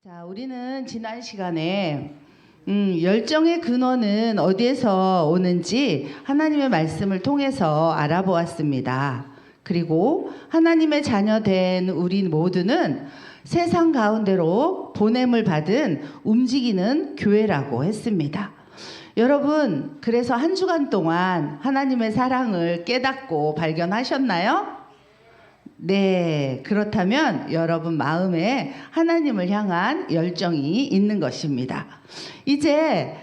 자, 우리는 지난 시간에 열정의 근원은 어디에서 오는지 하나님의 말씀을 통해서 알아보았습니다. 그리고 하나님의 자녀된 우리 모두는 세상 가운데로 보냄을 받은 움직이는 교회라고 했습니다. 여러분, 그래서 한 주간 동안 하나님의 사랑을 깨닫고 발견하셨나요? 네, 그렇다면 여러분 마음에 하나님을 향한 열정이 있는 것입니다. 이제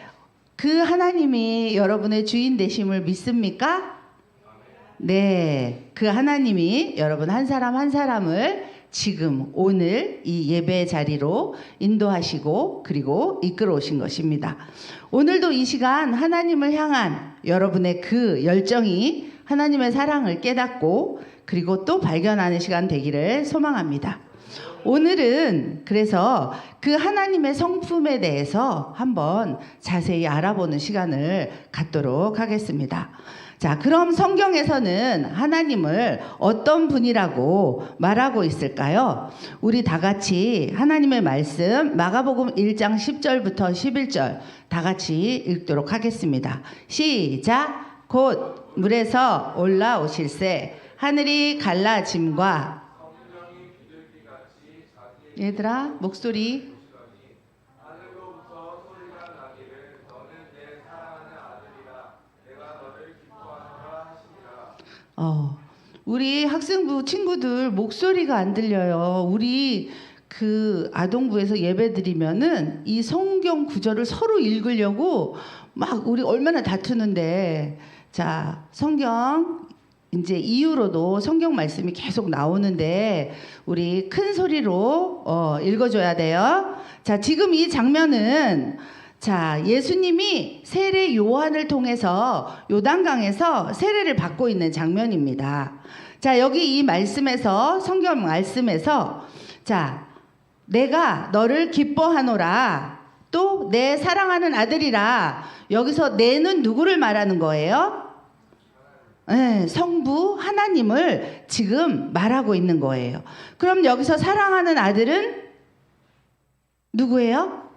그 하나님이 여러분의 주인 되심을 믿습니까? 네, 그 하나님이 여러분 한 사람 한 사람을 지금 오늘 이 예배 자리로 인도하시고 그리고 이끌어 오신 것입니다. 오늘도 이 시간 하나님을 향한 여러분의 그 열정이 하나님의 사랑을 깨닫고 그리고 또 발견하는 시간 되기를 소망합니다. 오늘은 그래서 그 하나님의 성품에 대해서 한번 자세히 알아보는 시간을 갖도록 하겠습니다. 자, 그럼 성경에서는 하나님을 어떤 분이라고 말하고 있을까요? 우리 다 같이 하나님의 말씀 마가복음 1장 10절부터 11절 다 같이 읽도록 하겠습니다. 시작! 곧 물에서 올라오실새 하늘이 갈라짐과 얘들아 목소리 우리 학생부 친구들 목소리가 안 들려요. 우리 그 아동부에서 예배 드리면은 이 성경 구절을 서로 읽으려고 막 우리 얼마나 다투는데, 자, 성경 이제 이후로도 성경 말씀이 계속 나오는데 우리 큰 소리로 읽어줘야 돼요. 자, 지금 이 장면은 자, 예수님이 세례 요한을 통해서 요단강에서 세례를 받고 있는 장면입니다. 자, 여기 이 말씀에서 성경 말씀에서 자, 내가 너를 기뻐하노라, 또 내 사랑하는 아들이라, 여기서 내는 누구를 말하는 거예요? 네, 성부 하나님을 지금 말하고 있는 거예요. 그럼 여기서 사랑하는 아들은 누구예요?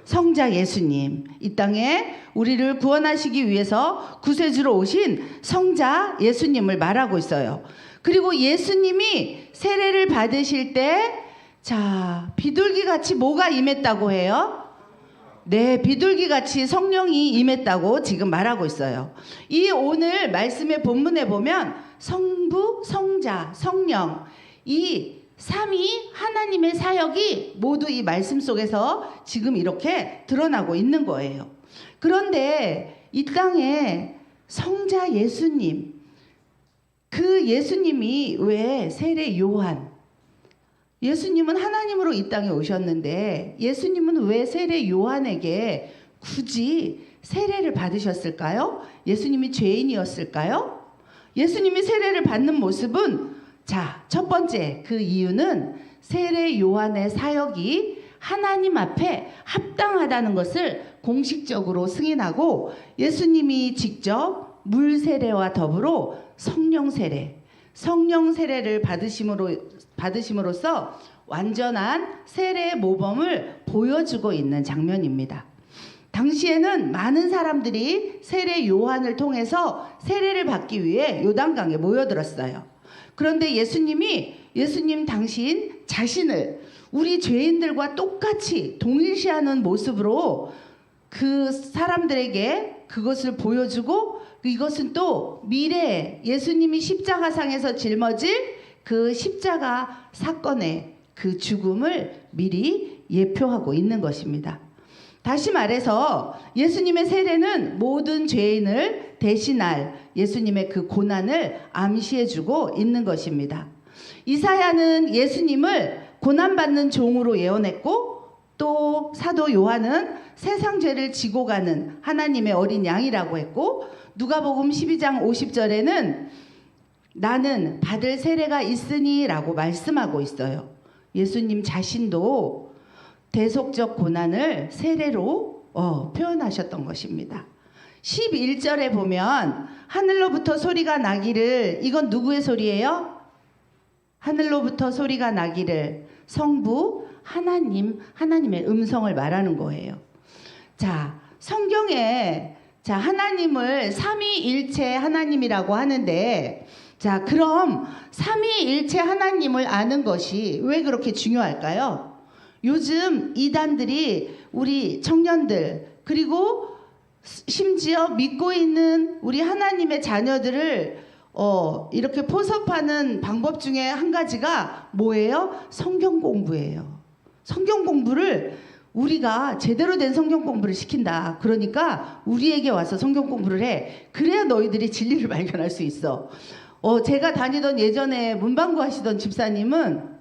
성자 예수님. 이 땅에 우리를 구원하시기 위해서 구세주로 오신 성자 예수님을 말하고 있어요. 그리고 예수님이 세례를 받으실 때 자, 비둘기같이 뭐가 임했다고 해요? 네, 비둘기같이 성령이 임했다고 지금 말하고 있어요. 이 오늘 말씀의 본문에 보면 성부, 성자, 성령, 이 삼위 하나님의 사역이 모두 이 말씀 속에서 지금 이렇게 드러나고 있는 거예요. 그런데 이 땅에 성자 예수님, 그 예수님이 왜 세례 요한, 예수님은 하나님으로 이 땅에 오셨는데 예수님은 왜 세례 요한에게 굳이 세례를 받으셨을까요? 예수님이 죄인이었을까요? 예수님이 세례를 받는 모습은 자, 첫 번째 그 이유는 세례 요한의 사역이 하나님 앞에 합당하다는 것을 공식적으로 승인하고 예수님이 직접 물 세례와 더불어 성령 세례를 받으심으로써 완전한 세례의 모범을 보여주고 있는 장면입니다. 당시에는 많은 사람들이 세례 요한을 통해서 세례를 받기 위해 요단강에 모여들었어요. 그런데 예수님 당신 자신을 우리 죄인들과 똑같이 동일시하는 모습으로 그 사람들에게 그것을 보여주고, 이것은 또 미래에 예수님이 십자가상에서 짊어질 그 십자가 사건의 그 죽음을 미리 예표하고 있는 것입니다. 다시 말해서 예수님의 세례는 모든 죄인을 대신할 예수님의 그 고난을 암시해주고 있는 것입니다. 이사야는 예수님을 고난받는 종으로 예언했고, 또 사도 요한은 세상 죄를 지고 가는 하나님의 어린 양이라고 했고, 누가복음 12장 50절에는 나는 받을 세례가 있으니 라고 말씀하고 있어요. 예수님 자신도 대속적 고난을 세례로 표현하셨던 것입니다. 11절에 보면 하늘로부터 소리가 나기를, 이건 누구의 소리예요? 하늘로부터 소리가 나기를 성부 하나님의 음성을 말하는 거예요. 자, 성경에 하나님을 삼위일체 하나님이라고 하는데, 자, 그럼 삼위일체 하나님을 아는 것이 왜 그렇게 중요할까요? 요즘 이단들이 우리 청년들, 그리고 심지어 믿고 있는 우리 하나님의 자녀들을 이렇게 포섭하는 방법 중에 한 가지가 뭐예요? 성경 공부예요. 성경 공부를 우리가 제대로 된 성경 공부를 시킨다. 그러니까 우리에게 와서 성경 공부를 해. 그래야 너희들이 진리를 발견할 수 있어. 제가 다니던 예전에 문방구 하시던 집사님은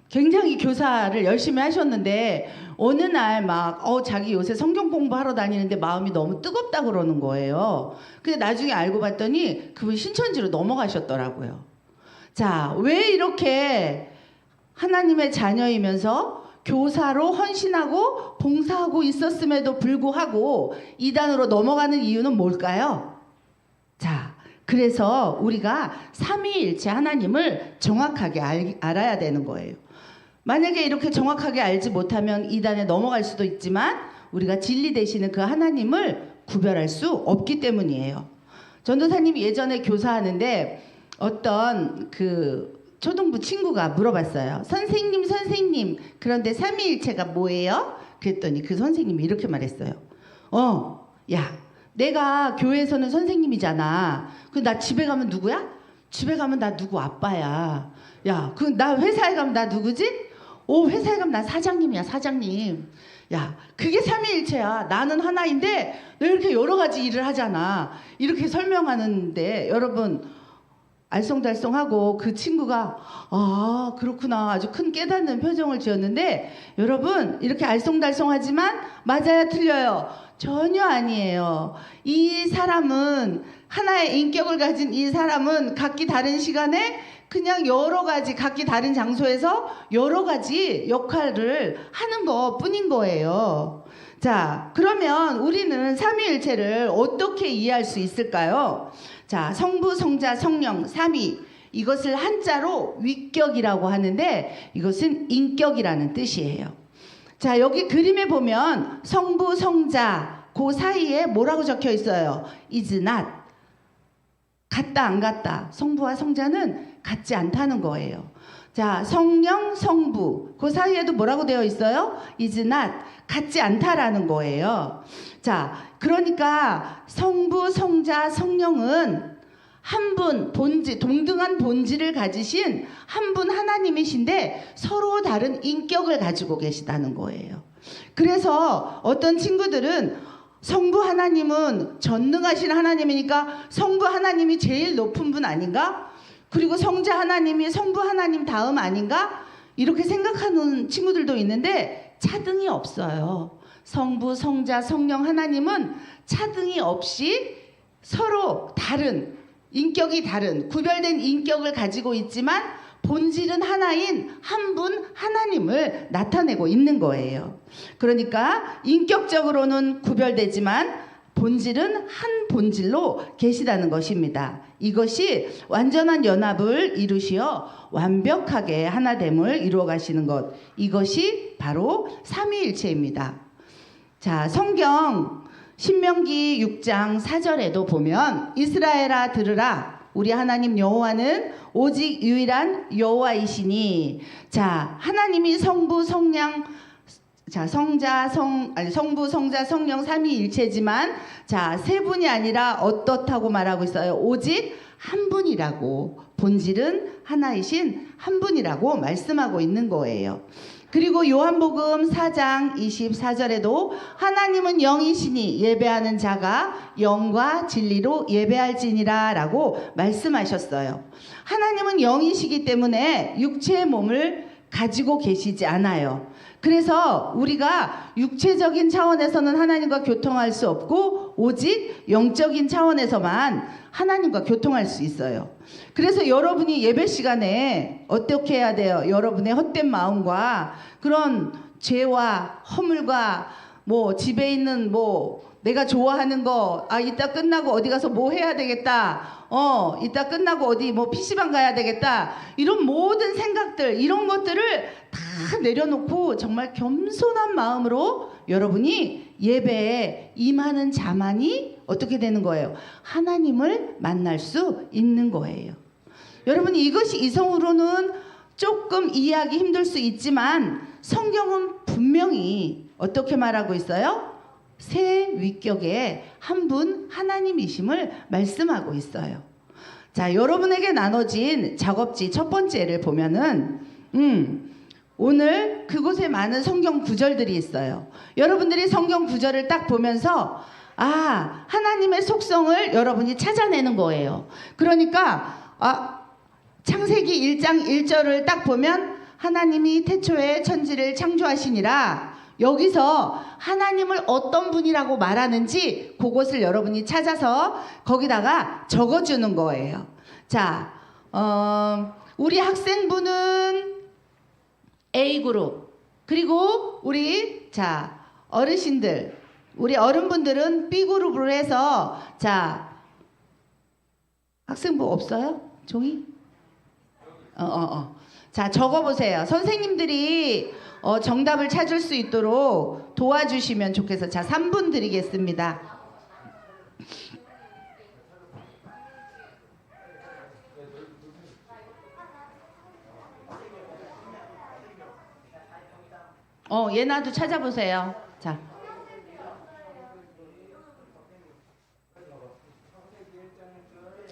굉장히 교사를 열심히 하셨는데 어느 날 막 자기 요새 성경 공부하러 다니는데 마음이 너무 뜨겁다 그러는 거예요. 근데 나중에 알고 봤더니 그분 신천지로 넘어가셨더라고요. 자, 왜 이렇게 하나님의 자녀이면서 교사로 헌신하고 봉사하고 있었음에도 불구하고 이단으로 넘어가는 이유는 뭘까요? 자, 그래서 우리가 삼위일체 하나님을 정확하게 알아야 되는 거예요. 만약에 이렇게 정확하게 알지 못하면 이단에 넘어갈 수도 있지만 우리가 진리 되시는 그 하나님을 구별할 수 없기 때문이에요. 전도사님이 예전에 교사하는데 어떤 초등부 친구가 물어봤어요. 선생님, 그런데 삼위일체가 뭐예요? 그랬더니 그 선생님이 이렇게 말했어요. 야, 내가 교회에서는 선생님이잖아. 나 집에 가면 누구야? 집에 가면 나 누구 아빠야. 야, 나 회사에 가면 나 누구지? 회사에 가면 나 사장님이야, 사장님. 야, 그게 삼위일체야. 나는 하나인데 너 이렇게 여러 가지 일을 하잖아. 이렇게 설명하는데 여러분 알쏭달쏭하고 그 친구가 그렇구나 아주 큰 깨닫는 표정을 지었는데, 여러분 이렇게 알쏭달쏭하지만 맞아요, 틀려요? 전혀 아니에요. 이 사람은, 하나의 인격을 가진 이 사람은 각기 다른 시간에 그냥 여러 가지 각기 다른 장소에서 여러 가지 역할을 하는 것 뿐인 거예요. 자, 그러면 우리는 삼위일체를 어떻게 이해할 수 있을까요? 자, 성부, 성자, 성령, 삼위, 이것을 한자로 위격이라고 하는데 이것은 인격이라는 뜻이에요. 자, 여기 그림에 보면 성부, 성자 그 사이에 뭐라고 적혀 있어요? is not. 같다 안 같다. 성부와 성자는 같지 않다는 거예요. 자, 성령, 성부 그 사이에도 뭐라고 되어 있어요? is not. 같지 않다라는 거예요. 자, 그러니까 성부, 성자, 성령은 한 분, 동등한 본질을 가지신 한 분 하나님이신데 서로 다른 인격을 가지고 계시다는 거예요. 그래서 어떤 친구들은 성부 하나님은 전능하신 하나님이니까 성부 하나님이 제일 높은 분 아닌가? 그리고 성자 하나님이 성부 하나님 다음 아닌가? 이렇게 생각하는 친구들도 있는데 차등이 없어요. 성부, 성자, 성령 하나님은 차등이 없이 서로 다른, 인격이 다른, 구별된 인격을 가지고 있지만 본질은 하나인 한 분 하나님을 나타내고 있는 거예요. 그러니까 인격적으로는 구별되지만 본질은 한 본질로 계시다는 것입니다. 이것이 완전한 연합을 이루시어 완벽하게 하나됨을 이루어 가시는 것, 이것이 바로 삼위일체입니다. 자, 성경 신명기 6장 4절에도 보면 이스라엘아 들으라, 우리 하나님 여호와는 오직 유일한 여호와이시니. 자, 하나님이 성부, 성령, 성부, 성자, 성령 삼위일체지만 자, 세 분이 아니라 어떻다고 말하고 있어요? 오직 한 분이라고, 본질은 하나이신 한 분이라고 말씀하고 있는 거예요. 그리고 요한복음 4장 24절에도 하나님은 영이시니 예배하는 자가 영과 진리로 예배할지니라 라고 말씀하셨어요. 하나님은 영이시기 때문에 육체의 몸을 가지고 계시지 않아요. 그래서 우리가 육체적인 차원에서는 하나님과 교통할 수 없고 오직 영적인 차원에서만 하나님과 교통할 수 있어요. 그래서 여러분이 예배 시간에 어떻게 해야 돼요? 여러분의 헛된 마음과 그런 죄와 허물과 집에 있는 내가 좋아하는 거, 이따 끝나고 어디 가서 뭐 해야 되겠다. 이따 끝나고 어디 뭐 PC방 가야 되겠다. 이런 모든 생각들, 이런 것들을 다 내려놓고 정말 겸손한 마음으로 여러분이 예배에 임하는 자만이 어떻게 되는 거예요? 하나님을 만날 수 있는 거예요. 여러분, 이것이 이성으로는 조금 이해하기 힘들 수 있지만 성경은 분명히 어떻게 말하고 있어요? 새 위격에 한 분 하나님이심을 말씀하고 있어요. 자, 여러분에게 나눠진 작업지 첫 번째를 보면은 오늘 그곳에 많은 성경 구절들이 있어요. 여러분들이 성경 구절을 딱 보면서 하나님의 속성을 여러분이 찾아내는 거예요. 그러니까 창세기 1장 1절을 딱 보면 하나님이 태초에 천지를 창조하시니라. 여기서 하나님을 어떤 분이라고 말하는지 그것을 여러분이 찾아서 거기다가 적어주는 거예요. 자, 우리 학생부는 A그룹, 그리고 우리 어르신들, 우리 어른분들은 B그룹으로 해서 학생부 없어요? 종이? 자, 적어보세요. 선생님들이 정답을 찾을 수 있도록 도와주시면 좋겠어요. 자, 3분 드리겠습니다. 예나도 찾아보세요.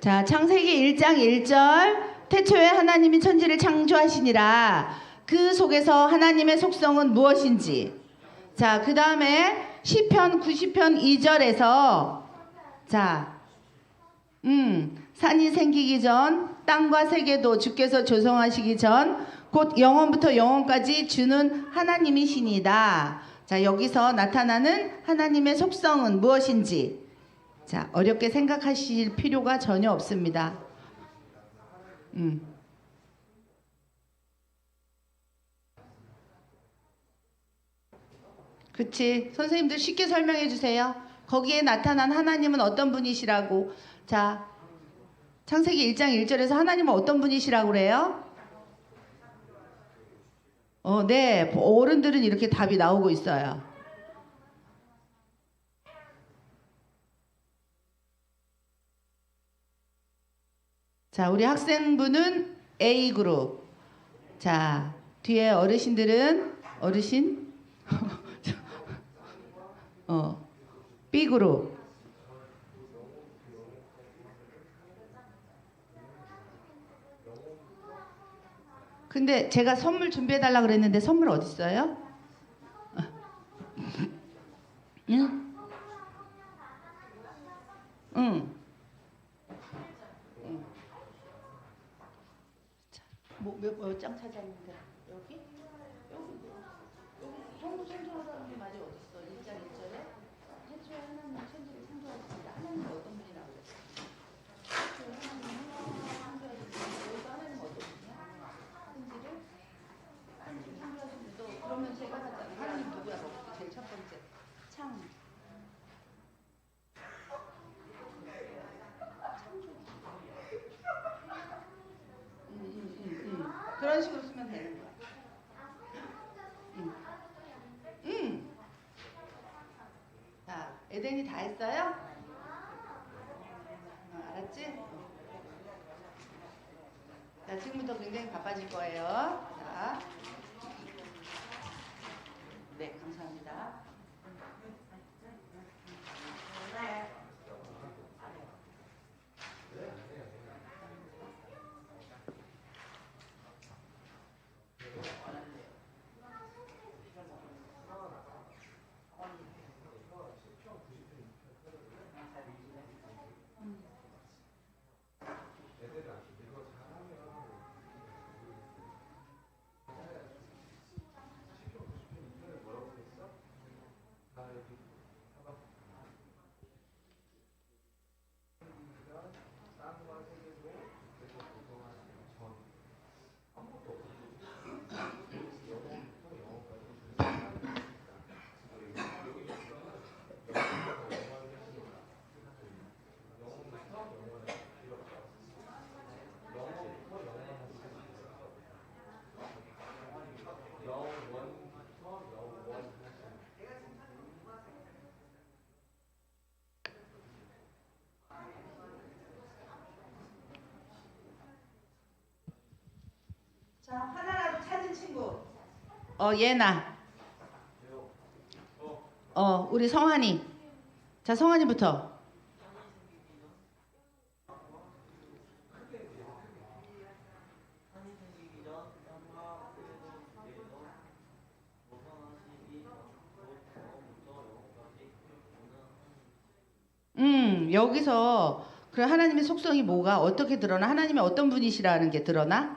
자, 창세기 1장 1절. 태초에 하나님이 천지를 창조하시니라. 그 속에서 하나님의 속성은 무엇인지. 자, 그 다음에 시편 90편 2절에서 산이 생기기 전 땅과 세계도 주께서 조성하시기 전 곧 영원부터 영원까지 주는 하나님이시니다. 자, 여기서 나타나는 하나님의 속성은 무엇인지. 자, 어렵게 생각하실 필요가 전혀 없습니다. 그치. 선생님들 쉽게 설명해 주세요. 거기에 나타난 하나님은 어떤 분이시라고. 자, 창세기 1장 1절에서 하나님은 어떤 분이시라고 그래요? 네. 어른들은 이렇게 답이 나오고 있어요. 자, 우리 학생부는 A그룹. 자, 뒤에 어르신들은 어르신 B그룹. 근데 제가 선물 준비해달라 그랬는데 선물 어디 있어요? 응? 응. 몇 장 찾았는데 여기 성부 창조하는 게 맞아. 어디 있어? 1장 1절에 태초에 하나님 천지를 창조하셨습니다. 하나님은 어떤 분이라고 그랬어? 태초에 하나님은 창조하셨습니다. 여기서 하나님은 어떤 분이야? 천지를 창조하셨는데 그러면 제가 하잖아. 하나님 누구야? 제일 첫 번째 창. 그런 식으로 쓰면 되는 거야. 자, 에덴이 다 했어요? 알았지? 자, 지금부터 굉장히 바빠질 거예요. 자, 네, 감사합니다. 자, 하나라도 찾은 친구. 예나. 우리 성환이. 자, 성환이부터. 여기서 그 하나님의 속성이 뭐가 어떻게 드러나? 하나님이 어떤 분이시라는 게 드러나?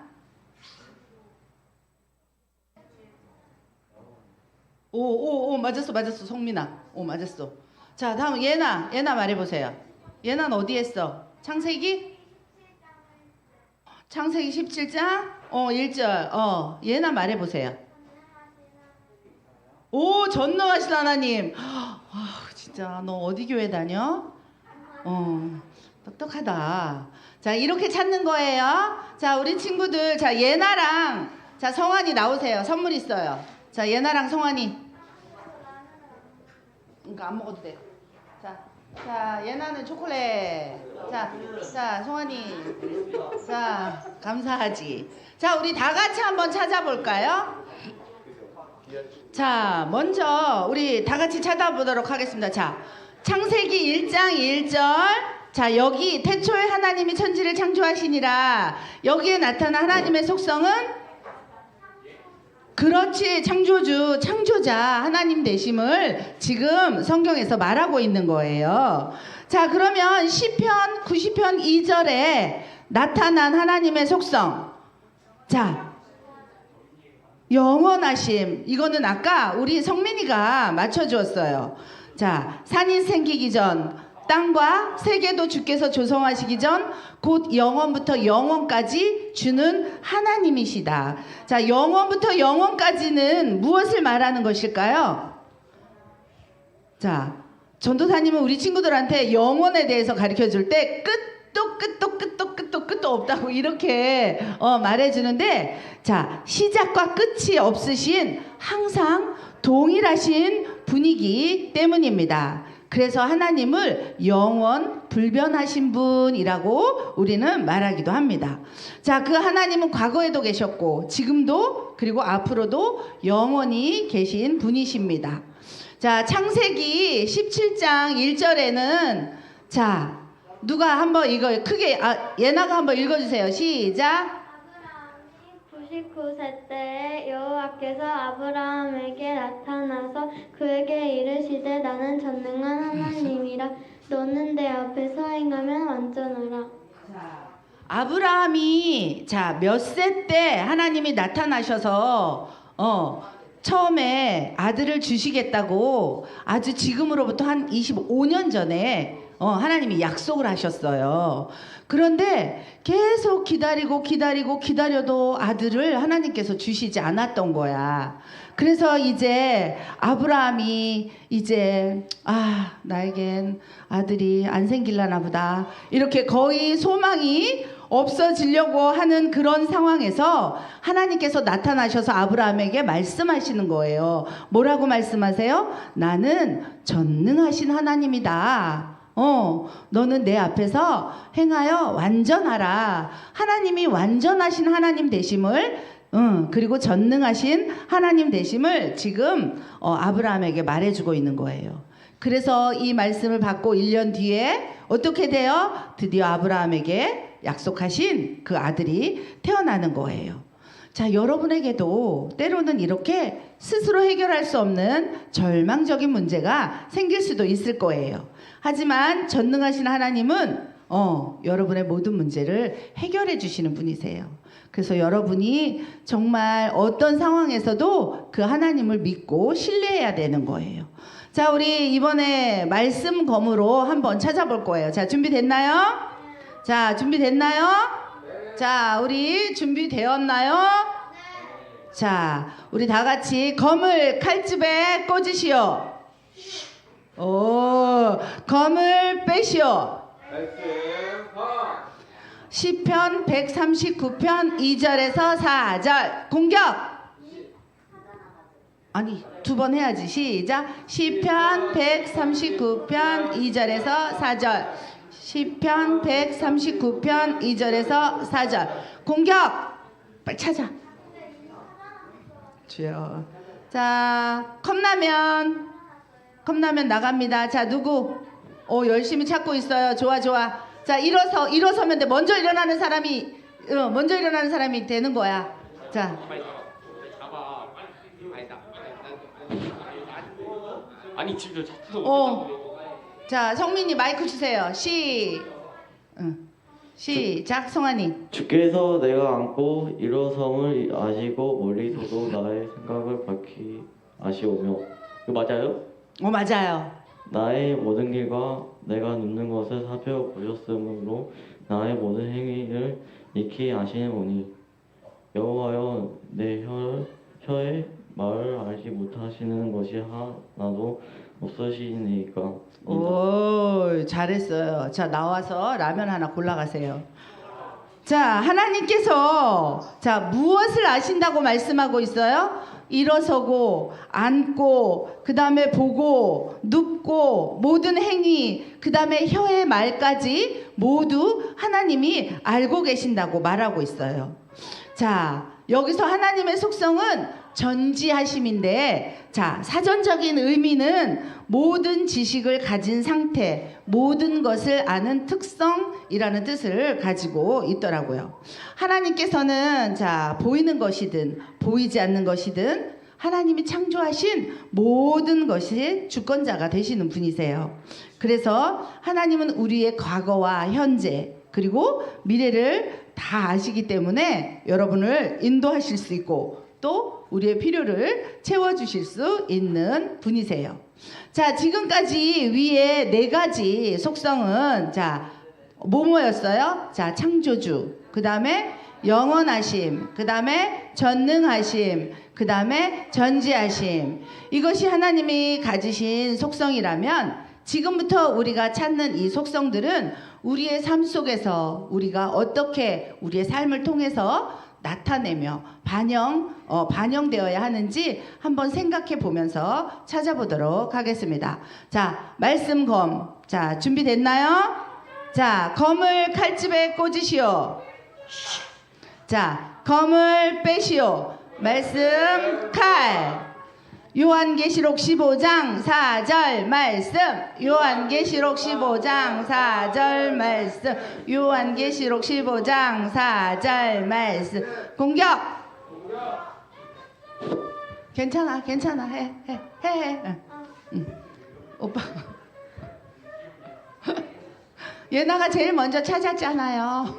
오, 맞았어, 성민아. 오, 맞았어. 자, 다음 예나 말해보세요. 예나는 어디 했어? 창세기 17장 1절. 예나 말해보세요. 오, 전능하신 하나님. 진짜 너 어디 교회 다녀? 똑똑하다. 자, 이렇게 찾는 거예요. 자, 우리 친구들, 자, 예나랑, 자, 성환이 나오세요. 선물 있어요. 자, 예나랑 성환이. 그러니까 안 먹어도 돼. 자, 예나는 초콜릿. 자, 성환이. 자, 감사하지. 자, 우리 다 같이 한번 찾아볼까요? 자, 먼저 우리 다 같이 찾아보도록 하겠습니다. 자, 창세기 1장 1절. 자, 여기 태초에 하나님이 천지를 창조하시니라. 여기에 나타난 하나님의 속성은 그렇지, 창조자 하나님 되심을 지금 성경에서 말하고 있는 거예요. 자, 그러면 시편 90편 2절에 나타난 하나님의 속성. 자, 영원하심. 이거는 아까 우리 성민이가 맞춰주었어요. 자, 산이 생기기 전, 땅과 세계도 주께서 조성하시기 전 곧 영원부터 영원까지 주는 하나님이시다. 자, 영원부터 영원까지는 무엇을 말하는 것일까요? 자, 전도사님은 우리 친구들한테 영원에 대해서 가르쳐 줄 때 끝도 없다고 이렇게 말해주는데, 자, 시작과 끝이 없으신 항상 동일하신 분이기 때문입니다. 그래서 하나님을 영원 불변하신 분이라고 우리는 말하기도 합니다. 자, 그 하나님은 과거에도 계셨고 지금도 그리고 앞으로도 영원히 계신 분이십니다. 자, 창세기 17장 1절에는 자, 누가 한번 이거 크게 예나가 한번 읽어주세요. 시작. 99세 때에 여호와께서 아브라함에게 나타나서 그에게 이르시되 나는 전능한 하나님이라 너는 내 앞에서 행하면 완전하라. 자, 아브라함이 몇 세 때 하나님이 나타나셔서 처음에 아들을 주시겠다고 아주 지금으로부터 한 25년 전에 하나님이 약속을 하셨어요. 그런데 계속 기다려도 아들을 하나님께서 주시지 않았던 거야. 그래서 이제 아브라함이 이제 나에겐 아들이 안 생길라나 보다. 이렇게 거의 소망이 없어지려고 하는 그런 상황에서 하나님께서 나타나셔서 아브라함에게 말씀하시는 거예요. 뭐라고 말씀하세요? 나는 전능하신 하나님이다. 너는 내 앞에서 행하여 완전하라. 하나님이 완전하신 하나님 되심을, 그리고 전능하신 하나님 되심을 지금 아브라함에게 말해주고 있는 거예요. 그래서 이 말씀을 받고 1년 뒤에 어떻게 돼요? 드디어 아브라함에게 약속하신 그 아들이 태어나는 거예요. 자, 여러분에게도 때로는 이렇게 스스로 해결할 수 없는 절망적인 문제가 생길 수도 있을 거예요. 하지만 전능하신 하나님은 여러분의 모든 문제를 해결해 주시는 분이세요. 그래서 여러분이 정말 어떤 상황에서도 그 하나님을 믿고 신뢰해야 되는 거예요. 자, 우리 이번에 말씀 검으로 한번 찾아볼 거예요. 자, 준비됐나요? 자, 준비됐나요? 자, 우리 준비되었나요? 자, 우리 다 같이 검을 칼집에 꽂으시오. 검을 빼시오. 시편 139편 2절에서 4절 공격. 아니, 두 번 해야지. 시작. 시편 139편 2절에서 4절. 시편 139편 2절에서 4절 공격. 빨리 찾아. 주여. 자, 컵라면 나갑니다. 자, 누구? 열심히 찾고 있어요. 좋아. 자, 일어서면 돼. 먼저 일어나는 사람이 되는 거야. 자, 아니 지금 저 자, 성민이 마이크 주세요. 시작, 성환이. 주께서 내가 안고 일어섬을 아시고 멀리서도 나의 생각을 밝히 아시오며. 이거 맞아요? 맞아요. 나의 모든 길과 내가 눕는 것을 살펴보셨으므로 나의 모든 행위를 익히 아시오니 여호와여 내 혀의 말을 알지 못하시는 것이 하나도 없으시니까. 오, 잘했어요. 자, 나와서 라면 하나 골라가세요. 자, 하나님께서 무엇을 아신다고 말씀하고 있어요? 일어서고, 앉고, 그 다음에 보고, 눕고, 모든 행위, 그 다음에 혀의 말까지 모두 하나님이 알고 계신다고 말하고 있어요. 자, 여기서 하나님의 속성은 전지하심인데, 자, 사전적인 의미는 모든 지식을 가진 상태, 모든 것을 아는 특성이라는 뜻을 가지고 있더라고요. 하나님께서는 보이는 것이든 보이지 않는 것이든 하나님이 창조하신 모든 것이 주권자가 되시는 분이세요. 그래서 하나님은 우리의 과거와 현재 그리고 미래를 다 아시기 때문에 여러분을 인도하실 수 있고 또 우리의 필요를 채워주실 수 있는 분이세요. 자, 지금까지 위에 4가지 속성은 뭐였어요? 자, 창조주, 그 다음에 영원하심, 그 다음에 전능하심, 그 다음에 전지하심. 이것이 하나님이 가지신 속성이라면 지금부터 우리가 찾는 이 속성들은 우리의 삶 속에서 우리가 어떻게 우리의 삶을 통해서 나타내며 반영되어야 하는지 한번 생각해 보면서 찾아보도록 하겠습니다. 자, 말씀 검. 자, 준비됐나요? 자, 검을 칼집에 꽂으시오. 자, 검을 빼시오. 말씀 칼. 요한계시록 15장 4절 말씀. 요한계시록 15장 4절 말씀. 요한계시록 15장 4절 말씀. 공격. 괜찮아. 해. 응. 오빠. 예나가 제일 먼저 찾았잖아요.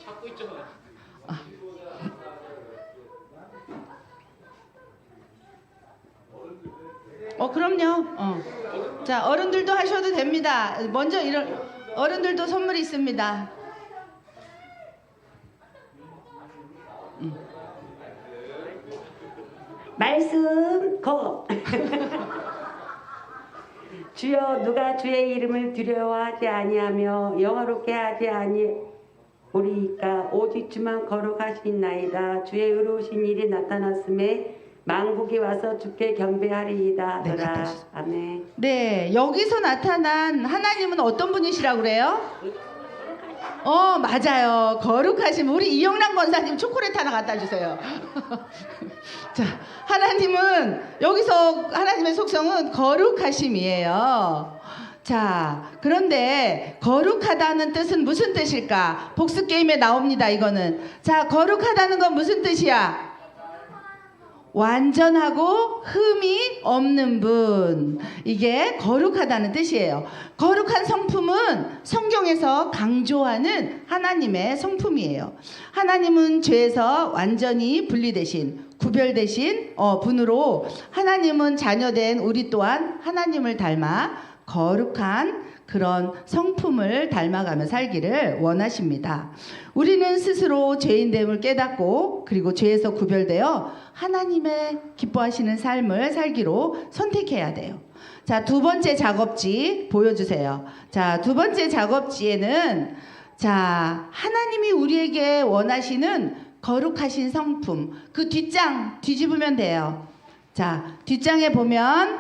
찾고 있잖아. 그럼요. 자, 어른들도 하셔도 됩니다. 먼저 어른들도 선물이 있습니다. 말씀 거. 주여 누가 주의 이름을 두려워하지 아니하며 영화롭게 하지 아니오리이까 오직 주만 거룩하시나이다. 주의 의로우신 일이 나타났음에 만국이 와서 주께 경배하리이다. 네, 하더라. 갖다 주세요. 아멘. 네, 여기서 나타난 하나님은 어떤 분이시라고 그래요? 맞아요. 거룩하심. 우리 이영란 권사님 초콜릿 하나 갖다 주세요. 자, 하나님은 여기서 하나님의 속성은 거룩하심이에요. 자, 그런데 거룩하다는 뜻은 무슨 뜻일까? 복습 게임에 나옵니다. 이거는. 자, 거룩하다는 건 무슨 뜻이야? 완전하고 흠이 없는 분. 이게 거룩하다는 뜻이에요. 거룩한 성품은 성경에서 강조하는 하나님의 성품이에요. 하나님은 죄에서 완전히 분리되신 구별되신 분으로 하나님은 자녀된 우리 또한 하나님을 닮아 거룩한 그런 성품을 닮아가며 살기를 원하십니다. 우리는 스스로 죄인됨을 깨닫고 그리고 죄에서 구별되어 하나님의 기뻐하시는 삶을 살기로 선택해야 돼요. 자, 2번째 작업지 보여주세요. 자, 2번째 작업지에는 하나님이 우리에게 원하시는 거룩하신 성품, 그 뒷장 뒤집으면 돼요. 자, 뒷장에 보면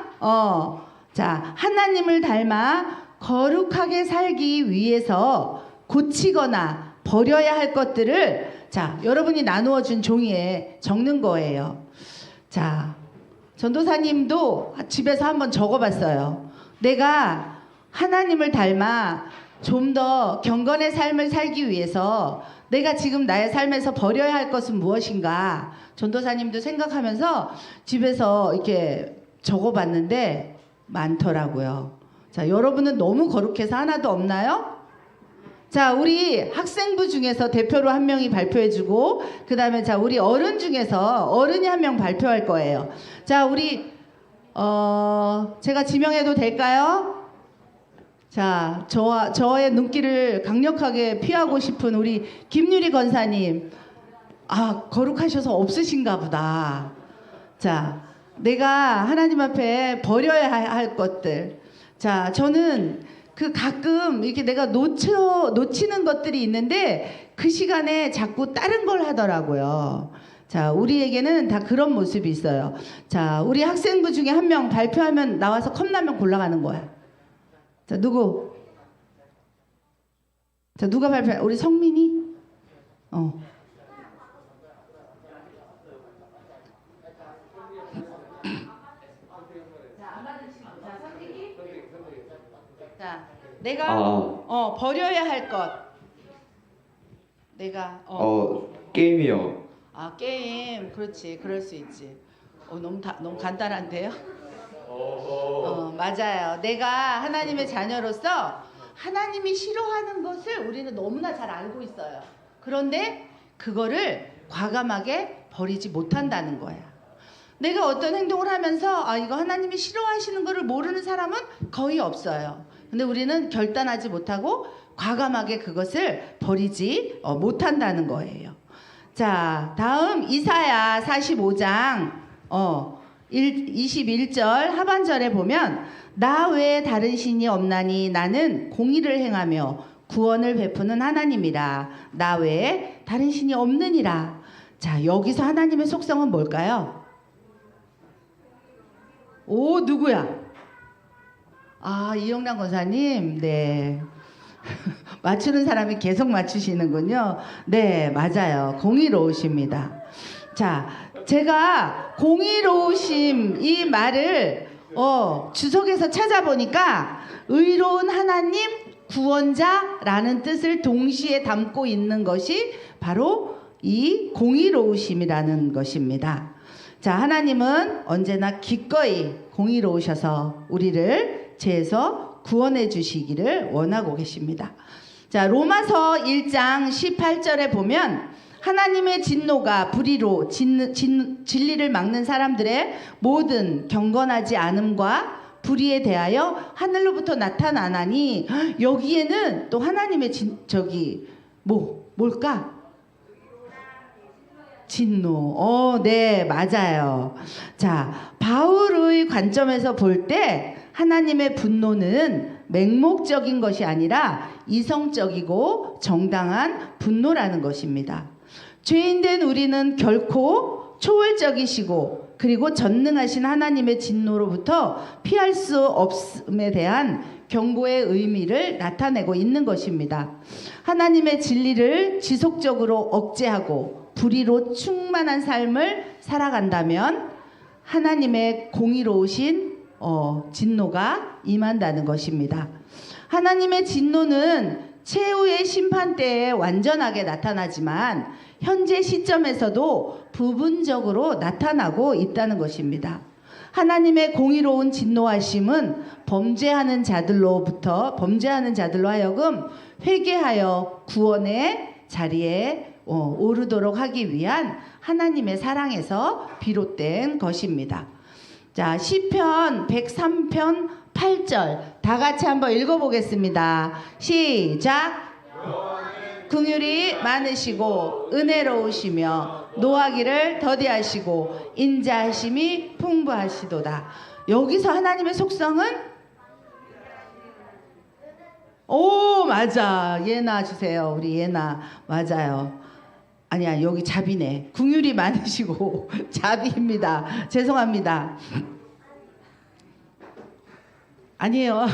하나님을 닮아 거룩하게 살기 위해서 고치거나 버려야 할 것들을 자, 여러분이 나누어 준 종이에 적는 거예요. 자, 전도사님도 집에서 한번 적어봤어요. 내가 하나님을 닮아 좀 더 경건의 삶을 살기 위해서 내가 지금 나의 삶에서 버려야 할 것은 무엇인가? 전도사님도 생각하면서 집에서 이렇게 적어봤는데 많더라고요. 자, 여러분은 너무 거룩해서 하나도 없나요? 자, 우리 학생부 중에서 대표로 한 명이 발표해주고, 그 다음에 자, 우리 어른 중에서 어른이 한 명 발표할 거예요. 자, 우리 제가 지명해도 될까요? 자, 저의 눈길을 강력하게 피하고 싶은 우리 김유리 권사님. 아, 거룩하셔서 없으신가 보다. 자, 내가 하나님 앞에 버려야 할 것들. 자, 저는 그 가끔 이렇게 내가 놓치는 것들이 있는데 그 시간에 자꾸 다른 걸 하더라고요. 자, 우리에게는 다 그런 모습이 있어요. 자, 우리 학생부 중에 한 명 발표하면 나와서 컵라면 골라가는 거야. 자, 누구? 자, 누가 발표해? 우리 성민이? 자, 내가 버려야 할 것. 내가 게임이요. 아, 게임. 그렇지. 그럴 수 있지. 너무 간단한데요? 맞아요. 내가 하나님의 자녀로서 하나님이 싫어하는 것을 우리는 너무나 잘 알고 있어요. 그런데 그거를 과감하게 버리지 못한다는 거야. 내가 어떤 행동을 하면서 이거 하나님이 싫어하시는 거를 모르는 사람은 거의 없어요. 근데 우리는 결단하지 못하고 과감하게 그것을 버리지 못한다는 거예요. 자, 다음 이사야 45장 21절 하반절에 보면 나 외에 다른 신이 없나니 나는 공의를 행하며 구원을 베푸는 하나님이라. 나 외에 다른 신이 없느니라. 자, 여기서 하나님의 속성은 뭘까요? 오, 누구야? 아, 이영란 권사님. 네. 맞추는 사람이 계속 맞추시는군요. 네, 맞아요. 공의로우십니다. 자, 제가 공의로우심 이 말을 주석에서 찾아보니까 의로운 하나님 구원자라는 뜻을 동시에 담고 있는 것이 바로 이 공의로우심이라는 것입니다. 자, 하나님은 언제나 기꺼이 공의로우셔서 우리를 죄에서 구원해 주시기를 원하고 계십니다. 자, 로마서 1장 18절에 보면 하나님의 진노가 불의로 진리를 막는 사람들의 모든 경건하지 않음과 불의에 대하여 하늘로부터 나타나나니, 여기에는 또 하나님의 뭘까? 진노. 네, 맞아요. 자, 바울의 관점에서 볼 때 하나님의 분노는 맹목적인 것이 아니라 이성적이고 정당한 분노라는 것입니다. 죄인된 우리는 결코 초월적이시고 그리고 전능하신 하나님의 진노로부터 피할 수 없음에 대한 경고의 의미를 나타내고 있는 것입니다. 하나님의 진리를 지속적으로 억제하고 불의로 충만한 삶을 살아간다면 하나님의 공의로우신 진노가 임한다는 것입니다. 하나님의 진노는 최후의 심판 때에 완전하게 나타나지만 현재 시점에서도 부분적으로 나타나고 있다는 것입니다. 하나님의 공의로운 진노하심은 범죄하는 자들로 하여금 회개하여 구원의 자리에 오르도록 하기 위한 하나님의 사랑에서 비롯된 것입니다. 자, 시편 103편 8절 다 같이 한번 읽어보겠습니다. 시작. 긍휼이 많으시고 은혜로우시며 노하기를 더디하시고 인자하심이 풍부하시도다. 여기서 하나님의 속성은 맞아. 예나 주세요. 우리 예나. 맞아요. 아니야, 여기 자비네. 긍휼이 많으시고 자비입니다. 죄송합니다. 아니에요.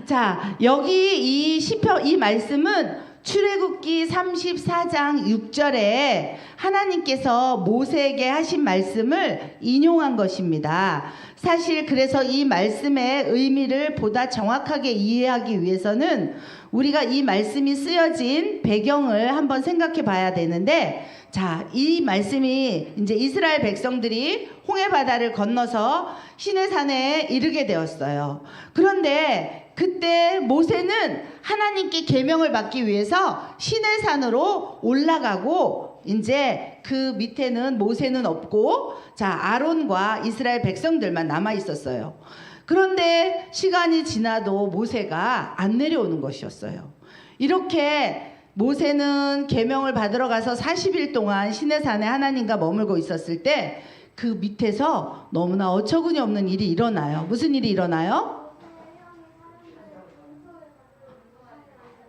자, 여기 이 시편 이 말씀은 출애굽기 34장 6절에 하나님께서 모세에게 하신 말씀을 인용한 것입니다. 사실 그래서 이 말씀의 의미를 보다 정확하게 이해하기 위해서는 우리가 이 말씀이 쓰여진 배경을 한번 생각해 봐야 되는데, 자, 이 말씀이 이제 이스라엘 백성들이 홍해 바다를 건너서 시내산에 이르게 되었어요. 그런데 그때 모세는 하나님께 계명을 받기 위해서 시내산으로 올라가고, 이제 그 밑에는 모세는 없고, 자, 아론과 이스라엘 백성들만 남아 있었어요. 그런데 시간이 지나도 모세가 안 내려오는 것이었어요. 이렇게 모세는 계명을 받으러 가서 40일 동안 시내산에 하나님과 머물고 있었을 때 그 밑에서 너무나 어처구니 없는 일이 일어나요. 무슨 일이 일어나요?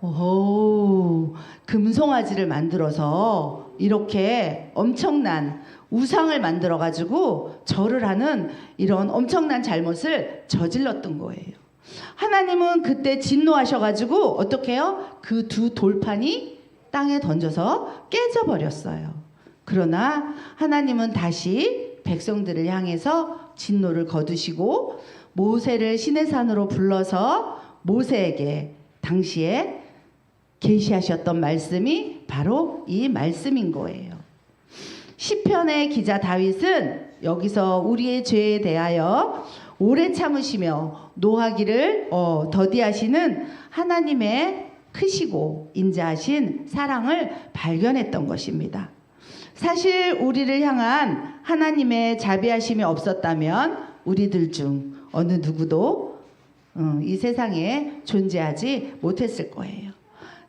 오, 금송아지를 만들어서 이렇게 엄청난 우상을 만들어 가지고 절을 하는 이런 엄청난 잘못을 저질렀던 거예요. 하나님은 그때 진노하셔가지고 어떻게 해요? 그 두 돌판이 땅에 던져서 깨져버렸어요. 그러나 하나님은 다시 백성들을 향해서 진노를 거두시고 모세를 시내산으로 불러서 모세에게 당시에 계시하셨던 말씀이 바로 이 말씀인 거예요. 시편의 기자 다윗은 여기서 우리의 죄에 대하여 오래 참으시며 노하기를 더디하시는 하나님의 크시고 인자하신 사랑을 발견했던 것입니다. 사실 우리를 향한 하나님의 자비하심이 없었다면 우리들 중 어느 누구도 이 세상에 존재하지 못했을 거예요.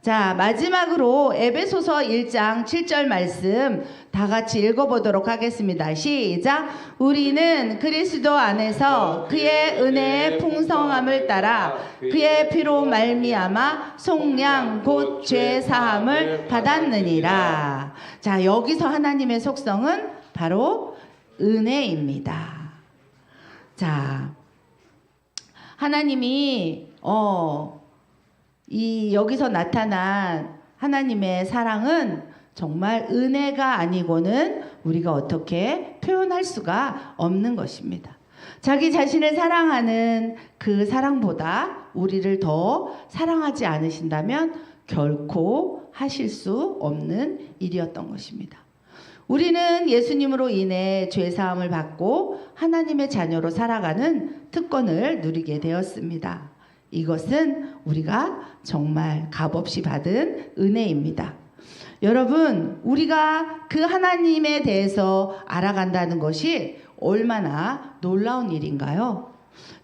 자, 마지막으로 에베소서 1장 7절 말씀 다 같이 읽어보도록 하겠습니다. 시작. 우리는 그리스도 안에서 그의 은혜의 풍성함을 따라 그의 피로 말미암아 속량 곧 죄 사함을 받았느니라. 자, 여기서 하나님의 속성은 바로 은혜입니다. 자, 하나님이 여기서 나타난 하나님의 사랑은 정말 은혜가 아니고는 우리가 어떻게 표현할 수가 없는 것입니다. 자기 자신을 사랑하는 그 사랑보다 우리를 더 사랑하지 않으신다면 결코 하실 수 없는 일이었던 것입니다. 우리는 예수님으로 인해 죄사함을 받고 하나님의 자녀로 살아가는 특권을 누리게 되었습니다. 이것은 우리가 정말 값없이 받은 은혜입니다. 여러분, 우리가 그 하나님에 대해서 알아간다는 것이 얼마나 놀라운 일인가요?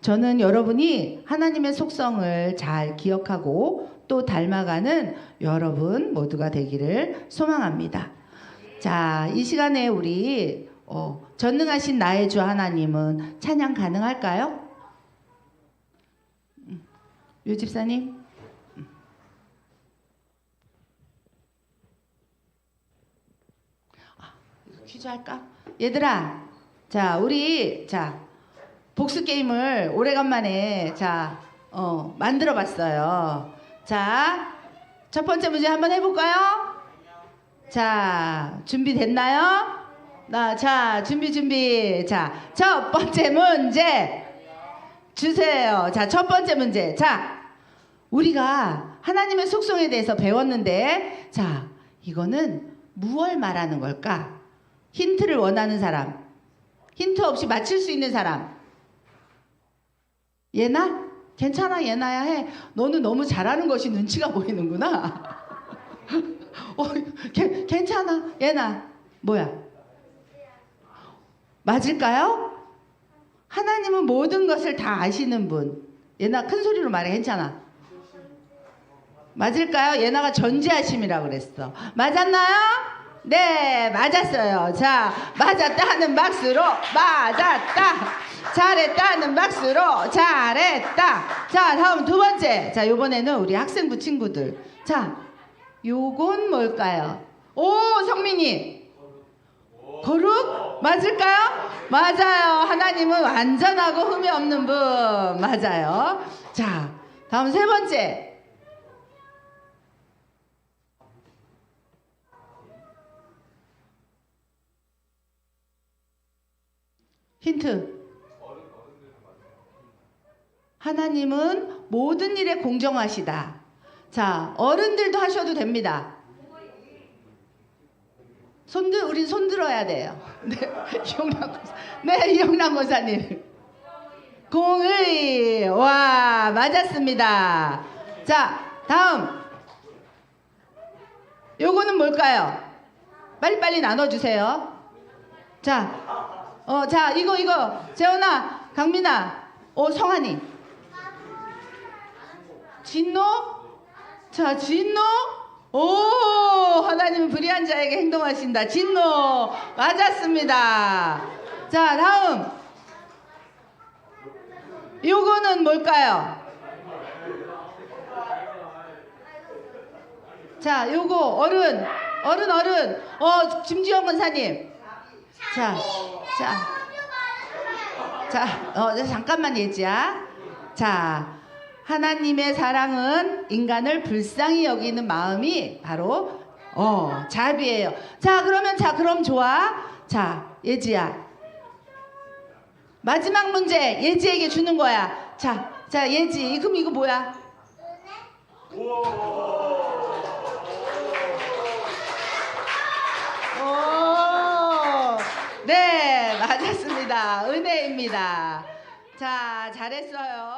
저는 여러분이 하나님의 속성을 잘 기억하고 또 닮아가는 여러분 모두가 되기를 소망합니다. 자, 이 시간에 우리 전능하신 나의 주 하나님은 찬양 가능할까요? 유 집사님. 퀴즈 할까? 얘들아, 자, 우리 복수 게임을 오래간만에 만들어 봤어요. 자, 첫 번째 문제 한번 해볼까요? 자, 준비됐나요? 자, 준비. 자, 첫 번째 문제 주세요. 자, 첫 번째 문제. 자, 우리가 하나님의 속성에 대해서 배웠는데, 자, 이거는 무엇을 말하는 걸까? 힌트를 원하는 사람, 힌트 없이 맞힐 수 있는 사람. 예나? 괜찮아, 예나야 해. 너는 너무 잘하는 것이 눈치가 보이는구나. 괜찮아, 예나. 뭐야? 맞을까요? 하나님은 모든 것을 다 아시는 분. 예나 큰 소리로 말해. 괜찮아. 맞을까요? 예나가 전지하심이라고 그랬어. 맞았나요? 네, 맞았어요. 자, 맞았다 하는 박수로 맞았다. 잘했다는 박수로 잘했다. 자, 다음 두 번째. 자, 요번에는 우리 학생부 친구들. 자, 요건 뭘까요? 오, 성민이. 거룩? 맞을까요? 맞아요. 하나님은 완전하고 흠이 없는 분. 맞아요. 자, 다음 세 번째. 힌트. 하나님은 모든 일에 공정하시다. 자, 어른들도 하셔도 됩니다. 우린 손 들어야 돼요. 네, 이영란 권사. 네, 이영란 권사님. 공의. 와, 맞았습니다. 자, 다음. 요거는 뭘까요? 빨리빨리 나눠주세요. 자, 자, 이거. 재원아, 강민아, 성한이. 진노? 자, 진노? 오, 하나님은 불의한 자에게 행동하신다. 진노. 맞았습니다. 자, 다음. 요거는 뭘까요? 자, 요거 어른. 김지영 권사님. 잠깐만 예지야. 자, 하나님의 사랑은 인간을 불쌍히 여기는 마음이 바로 자비예요. 자, 그럼 좋아. 자, 예지야. 마지막 문제 예지에게 주는 거야. 자, 예지. 그럼 이거 뭐야? 네, 맞았습니다. 은혜입니다. 자, 잘했어요.